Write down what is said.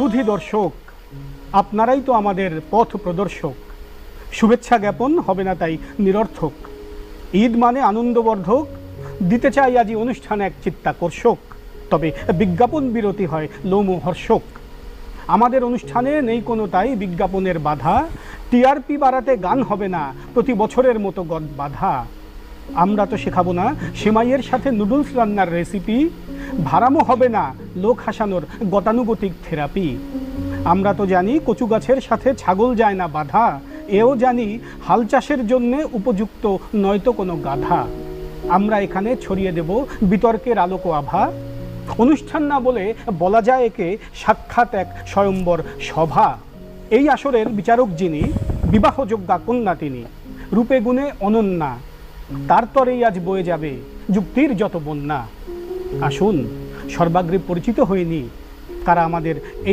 সুধী দর্শক, আপনারাই তো আমাদের পথ প্রদর্শক। শুভেচ্ছা জ্ঞাপন হবে না তাই নিরর্থক। ঈদ মানে আনন্দবর্ধক, দিতে চাই আজি অনুষ্ঠানে এক চিত্তাকর্ষক। তবে বিজ্ঞাপন বিরতি হয় লোমহর্ষক। আমাদের অনুষ্ঠানে নেই কোনো তাই বিজ্ঞাপনের বাধা। টিআরপি বাড়াতে গান হবে না প্রতি বছরের মতো বাধা। আমরা তো শেখাবো না সেমাইয়ের সাথে নুডলস রান্নার রেসিপি। ভাড়ামো হবে না লোক হাসানোর গতানুগতিক থেরাপি। আমরা তো জানি কচু গাছের সাথে ছাগল যায় না বাধা। এও জানি হাল চাষের জন্যে উপযুক্ত নয়তো কোনো গাধা। আমরা এখানে ছড়িয়ে দেব বিতর্কের আলোক আভা। অনুষ্ঠান না বলে বলা যায় একে সাক্ষাৎ এক স্বয়ম্বর সভা। এই আসরের বিচারক যিনি, বিবাহযোগ্যা কন্যা তিনি, রূপে গুণে অনন্যা। তার তরেই আজ বয়ে যাবে যুক্তির যত বন্যা। আসুন সর্বাগ্রে পরিচিত হয়নি কারা আমাদের এই